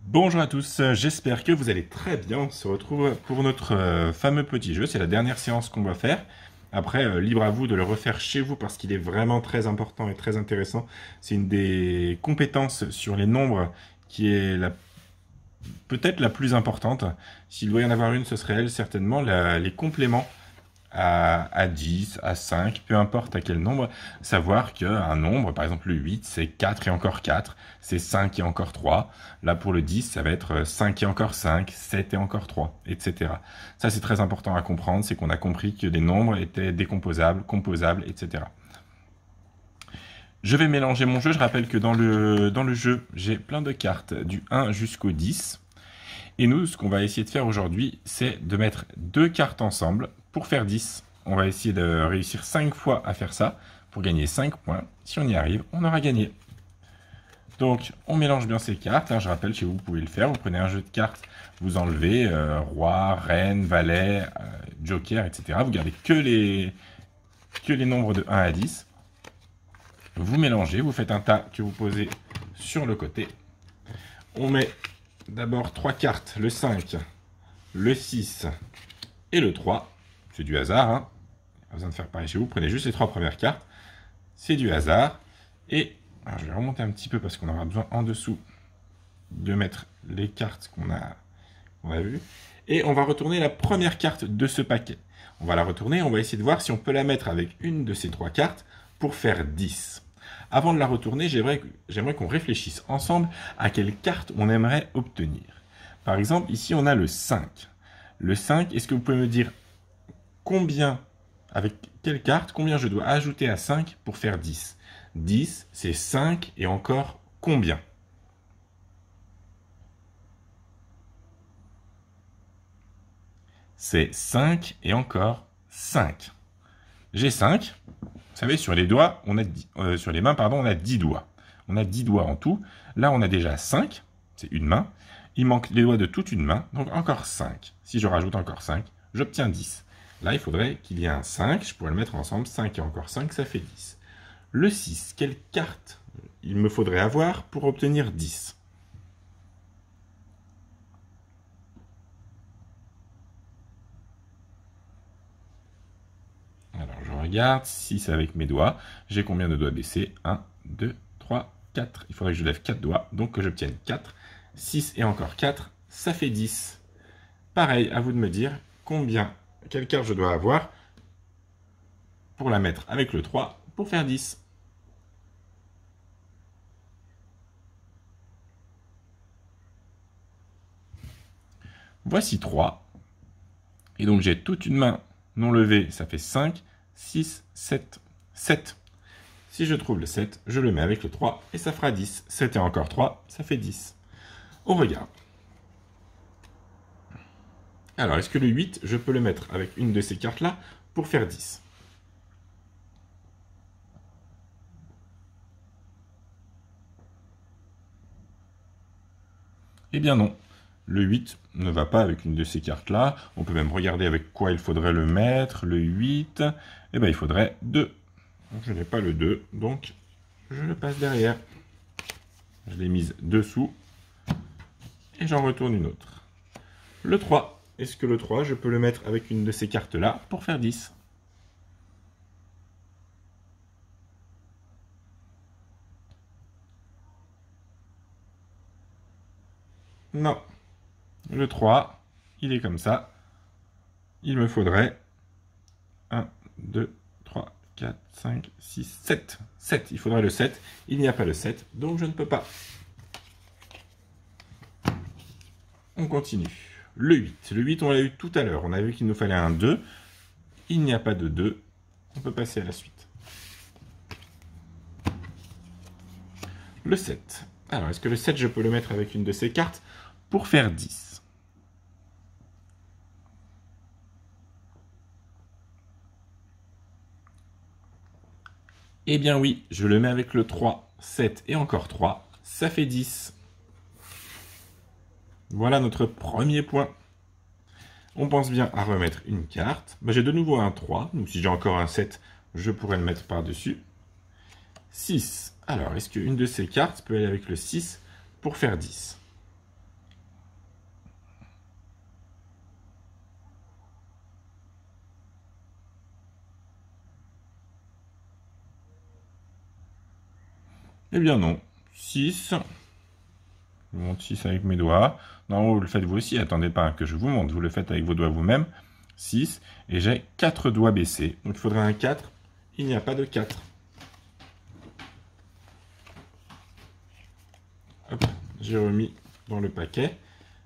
Bonjour à tous, j'espère que vous allez très bien. On se retrouve pour notre fameux petit jeu. C'est la dernière séance qu'on va faire. Après, libre à vous de le refaire chez vous parce qu'il est vraiment très important et très intéressant. C'est une des compétences sur les nombres qui est peut-être la plus importante. S'il doit y en avoir une, ce serait elle certainement. Les compléments à 10, à 5, peu importe à quel nombre, savoir qu'un nombre, par exemple le 8, c'est 4 et encore 4, c'est 5 et encore 3. Là pour le 10, ça va être 5 et encore 5, 7 et encore 3, etc. Ça c'est très important à comprendre, c'est qu'on a compris que les nombres étaient décomposables, composables, etc. Je vais mélanger mon jeu, je rappelle que dans le jeu, j'ai plein de cartes du 1 jusqu'au 10. Et nous, ce qu'on va essayer de faire aujourd'hui, c'est de mettre deux cartes ensemble pour faire 10. On va essayer de réussir 5 fois à faire ça pour gagner 5 points. Si on y arrive, on aura gagné. Donc, on mélange bien ces cartes. Là, je rappelle, chez vous, vous pouvez le faire. Vous prenez un jeu de cartes, vous enlevez roi, reine, valet, joker, etc. Vous gardez que les nombres de 1 à 10. Vous mélangez, vous faites un tas que vous posez sur le côté. On met d'abord 3 cartes, le 5, le 6 et le 3. C'est du hasard, hein. Pas besoin de faire pareil chez vous. Prenez juste les 3 premières cartes. C'est du hasard. Et alors je vais remonter un petit peu parce qu'on aura besoin en dessous de mettre les cartes qu'on a vues. Et on va retourner la première carte de ce paquet. On va la retourner, on va essayer de voir si on peut la mettre avec une de ces 3 cartes pour faire 10. Avant de la retourner, j'aimerais qu'on réfléchisse ensemble à quelle carte on aimerait obtenir. Par exemple, ici, on a le 5. Le 5, est-ce que vous pouvez me dire combien, avec quelle carte, combien je dois ajouter à 5 pour faire 10? 10, c'est 5 et encore combien? C'est 5 et encore 5. J'ai 5. Vous savez, sur les doigts, sur les mains, pardon, on a 10 doigts. On a 10 doigts en tout. Là, on a déjà 5. C'est une main. Il manque les doigts de toute une main. Donc, encore 5. Si je rajoute encore 5, j'obtiens 10. Là, il faudrait qu'il y ait un 5. Je pourrais le mettre ensemble. 5 et encore 5, ça fait 10. Le 6, quelle carte il me faudrait avoir pour obtenir 10? Alors, je regarde, 6 avec mes doigts. J'ai combien de doigts baissés? 1, 2, 3, 4. Il faudrait que je lève 4 doigts, donc que j'obtienne 4. 6 et encore 4, ça fait 10. Pareil, à vous de me dire quelle carte je dois avoir pour la mettre avec le 3 pour faire 10. Voici 3. Et donc j'ai toute une main non levée, ça fait 5, 6, 7, 7. Si je trouve le 7, je le mets avec le 3 et ça fera 10. 7 et encore 3, ça fait 10. On regarde. Alors, est-ce que le 8, je peux le mettre avec une de ces cartes-là pour faire 10? Eh bien non. Le 8 ne va pas avec une de ces cartes-là. On peut même regarder avec quoi il faudrait le mettre. Le 8, eh bien il faudrait 2. Donc, je n'ai pas le 2, donc je le passe derrière. Je l'ai mise dessous. Et j'en retourne une autre. Le 3. Est-ce que le 3, je peux le mettre avec une de ces cartes-là pour faire 10? Non. Le 3, il est comme ça. Il me faudrait 1, 2, 3, 4, 5, 6, 7. 7. Il faudrait le 7. Il n'y a pas le 7, donc je ne peux pas. On continue. Le 8. Le 8, on l'a eu tout à l'heure. On a vu qu'il nous fallait un 2. Il n'y a pas de 2. On peut passer à la suite. Le 7. Alors, est-ce que le 7, je peux le mettre avec une de ces cartes pour faire 10? Eh bien oui, je le mets avec le 3, 7 et encore 3, ça fait 10. Voilà notre premier point. On pense bien à remettre une carte. J'ai de nouveau un 3, donc si j'ai encore un 7, je pourrais le mettre par-dessus. 6. Alors, est-ce qu'une de ces cartes peut aller avec le 6 pour faire 10? Eh bien non. 6. Je vous montre 6 avec mes doigts. Non, vous le faites vous aussi. Attendez pas que je vous montre. Vous le faites avec vos doigts vous-même. 6. Et j'ai 4 doigts baissés. Donc il faudrait un 4. Il n'y a pas de 4. Hop, j'ai remis dans le paquet.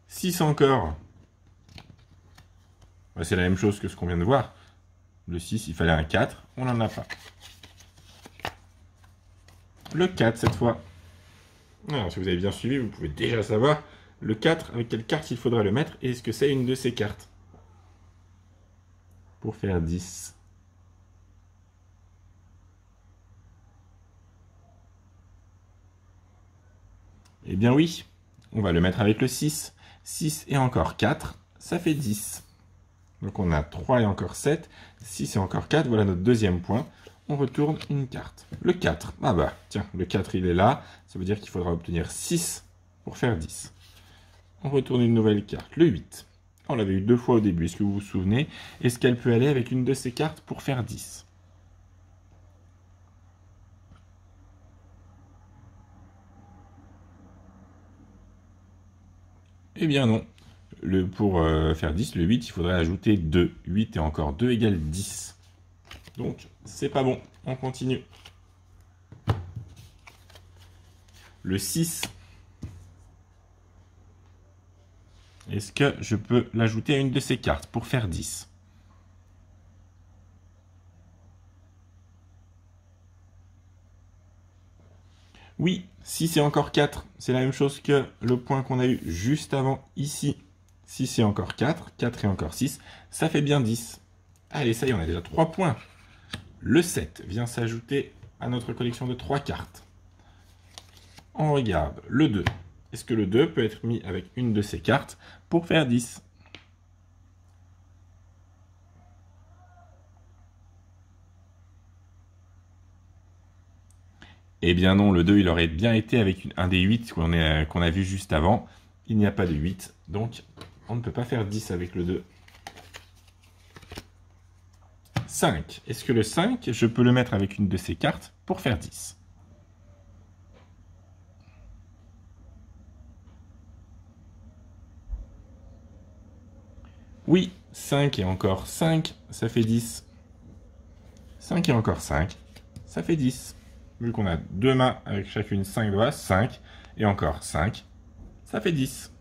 6 encore. C'est la même chose que ce qu'on vient de voir. Le 6, il fallait un 4. On n'en a pas. Le 4 cette fois. Alors, si vous avez bien suivi, vous pouvez déjà savoir le 4, avec quelle carte il faudra le mettre, et est-ce que c'est une de ces cartes. Pour faire 10. Eh bien oui, on va le mettre avec le 6. 6 et encore 4, ça fait 10. Donc on a 3 et encore 7, 6 et encore 4, voilà notre deuxième point. On retourne une carte. Le 4, ah bah tiens, le 4 il est là, ça veut dire qu'il faudra obtenir 6 pour faire 10. On retourne une nouvelle carte, le 8. On l'avait eu 2 fois au début, est-ce que vous vous souvenez? Est-ce qu'elle peut aller avec une de ces cartes pour faire 10? Eh bien non. Pour faire 10, le 8, il faudrait ajouter 2. 8 et encore 2 égale 10. Donc, c'est pas bon. On continue. Le 6. Est-ce que je peux l'ajouter à une de ces cartes pour faire 10? Oui, 6 et encore 4. C'est la même chose que le point qu'on a eu juste avant ici. 6 et encore 4. 4 et encore 6. Ça fait bien 10. Allez, ça y est, on a déjà 3 points. Le 7 vient s'ajouter à notre collection de 3 cartes. On regarde le 2. Est-ce que le 2 peut être mis avec une de ces cartes pour faire 10? Eh bien non, le 2, il aurait bien été avec un des 8 qu'on a vu juste avant. Il n'y a pas de 8, donc on ne peut pas faire 10 avec le 2. 5. Est-ce que le 5, je peux le mettre avec une de ces cartes pour faire 10? Oui, 5 et encore 5, ça fait 10. 5 et encore 5, ça fait 10. Vu qu'on a 2 mains avec chacune 5 doigts, 5 et encore 5, ça fait 10.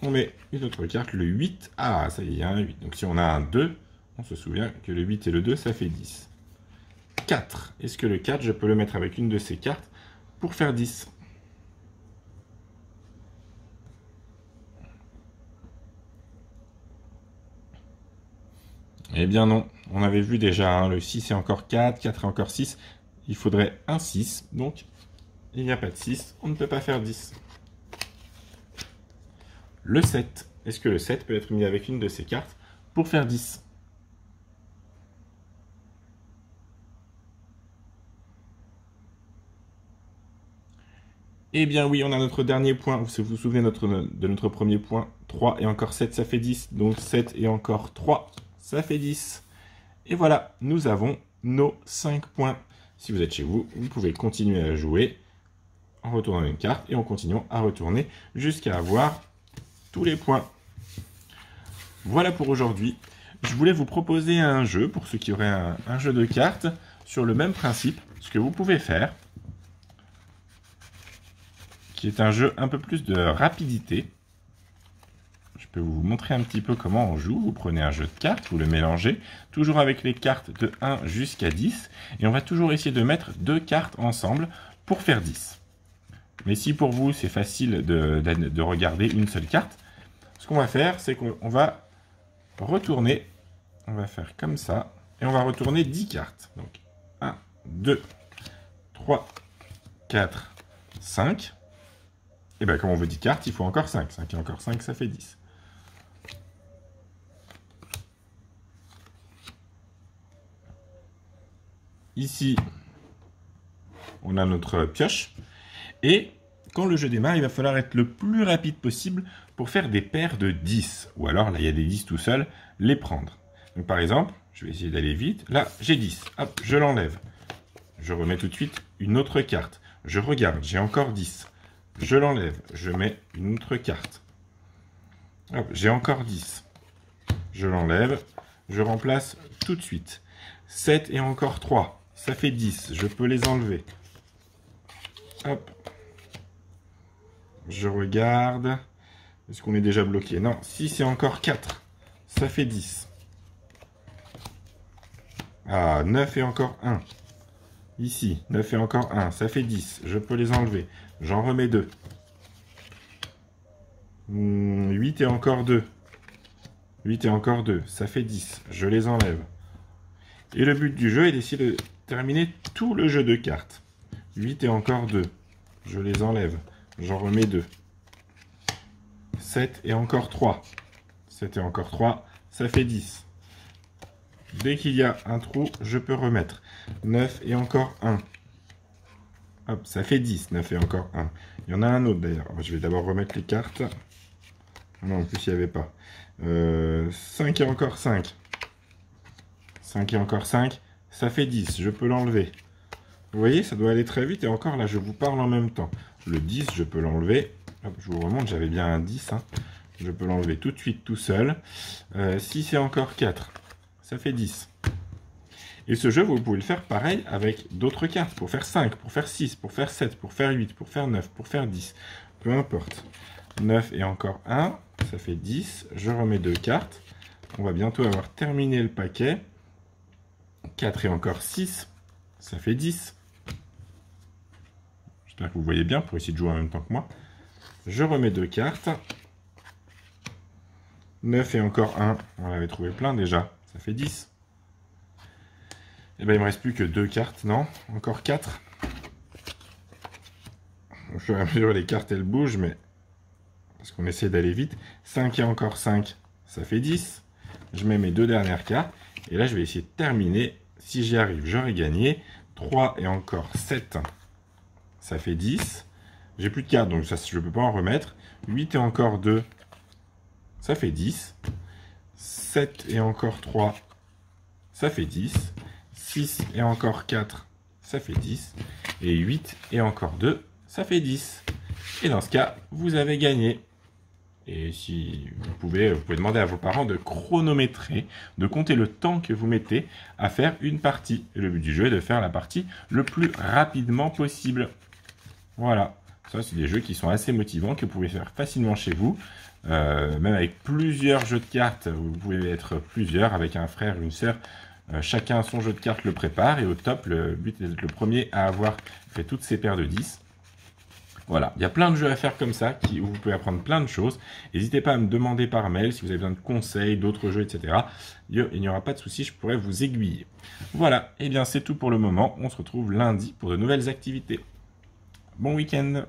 On met une autre carte, le 8. Ah, ça y est, il y a un 8. Donc si on a un 2, on se souvient que le 8 et le 2, ça fait 10. 4. Est-ce que le 4, je peux le mettre avec une de ces cartes pour faire 10? Eh bien non, on avait vu déjà le 6 et encore 4, 4 et encore 6. Il faudrait un 6, donc il n'y a pas de 6, on ne peut pas faire 10. Le 7. Est-ce que le 7 peut être mis avec une de ces cartes pour faire 10? Eh bien oui, on a notre dernier point. Si vous vous souvenez de notre premier point, 3 et encore 7, ça fait 10. Donc 7 et encore 3, ça fait 10. Et voilà, nous avons nos 5 points. Si vous êtes chez vous, vous pouvez continuer à jouer en retournant une carte et en continuant à retourner jusqu'à avoir tous les points. Voilà pour aujourd'hui. Je voulais vous proposer un jeu, pour ceux qui auraient un jeu de cartes, sur le même principe, ce que vous pouvez faire, qui est un jeu un peu plus de rapidité. Je peux vous montrer un petit peu comment on joue. Vous prenez un jeu de cartes, vous le mélangez, toujours avec les cartes de 1 jusqu'à 10, et on va toujours essayer de mettre 2 cartes ensemble pour faire 10. Mais si pour vous c'est facile de regarder une seule carte, ce qu'on va faire, c'est qu'on va retourner, on va faire comme ça, et on va retourner 10 cartes. Donc 1, 2, 3, 4, 5. Et bien comme on veut 10 cartes, il faut encore 5. 5 et encore 5, ça fait 10. Ici, on a notre pioche. Et quand le jeu démarre, il va falloir être le plus rapide possible pour faire des paires de 10. Ou alors, là, il y a des 10 tout seul, les prendre. Donc par exemple, je vais essayer d'aller vite. Là, j'ai 10. Hop, je l'enlève. Je remets tout de suite une autre carte. Je regarde, j'ai encore 10. Je l'enlève, je mets une autre carte. Hop, j'ai encore 10. Je l'enlève, je remplace tout de suite. 7 et encore 3, ça fait 10. Je peux les enlever. Hop. Je regarde. Est-ce qu'on est déjà bloqué? Non, 6 et encore 4, ça fait 10. Ah, 9 et encore 1. Ici, 9 et encore 1, ça fait 10. Je peux les enlever. J'en remets 2. 8 et encore 2. 8 et encore 2, ça fait 10. Je les enlève. Et le but du jeu est d'essayer de terminer tout le jeu de cartes. 8 et encore 2. Je les enlève. J'en remets 2. 7 et encore 3. 7 et encore 3, ça fait 10. Dès qu'il y a un trou, je peux remettre. 9 et encore 1. Hop, ça fait 10, 9 et encore 1. Il y en a un autre d'ailleurs. Je vais d'abord remettre les cartes. Non, en plus, il n'y avait pas. 5 et encore 5. 5 et encore 5, ça fait 10. Je peux l'enlever. Vous voyez, ça doit aller très vite. Et encore, là, je vous parle en même temps. Le 10, je peux l'enlever. Hop, je vous remonte, j'avais bien un 10. Hein. Je peux l'enlever tout de suite, tout seul. 6 et encore 4. Ça fait 10. Et ce jeu, vous pouvez le faire pareil avec d'autres cartes. Pour faire 5, pour faire 6, pour faire 7, pour faire 8, pour faire 9, pour faire 10. Peu importe. 9 et encore 1, ça fait 10. Je remets 2 cartes. On va bientôt avoir terminé le paquet. 4 et encore 6, ça fait 10. J'espère que vous voyez bien pour essayer de jouer en même temps que moi. Je remets 2 cartes. 9 et encore 1, on avait trouvé plein déjà. Ça fait 10. Et bien il ne me reste plus que 2 cartes, non? Encore 4. Au fur et à mesure, les cartes elles bougent, mais parce qu'on essaie d'aller vite. 5 et encore 5, ça fait 10. Je mets mes 2 dernières cartes. Et là, je vais essayer de terminer. Si j'y arrive, j'aurai gagné. 3 et encore 7, ça fait 10. J'ai plus de cartes, donc ça, je ne peux pas en remettre. 8 et encore 2, ça fait 10. 7 et encore 3, ça fait 10. 6 et encore 4, ça fait 10. Et 8 et encore 2, ça fait 10. Et dans ce cas, vous avez gagné. Et si vous pouvez demander à vos parents de chronométrer, de compter le temps que vous mettez à faire une partie. Et le but du jeu est de faire la partie le plus rapidement possible. Voilà. Ça, c'est des jeux qui sont assez motivants, que vous pouvez faire facilement chez vous. Même avec plusieurs jeux de cartes, vous pouvez être plusieurs, avec un frère, une sœur. Chacun son jeu de cartes le prépare. Et au top, le but est d'être le premier à avoir fait toutes ces paires de 10. Voilà, il y a plein de jeux à faire comme ça, où vous pouvez apprendre plein de choses. N'hésitez pas à me demander par mail si vous avez besoin de conseils, d'autres jeux, etc. Il n'y aura pas de souci, je pourrais vous aiguiller. Voilà, et bien c'est tout pour le moment. On se retrouve lundi pour de nouvelles activités. Bon week-end!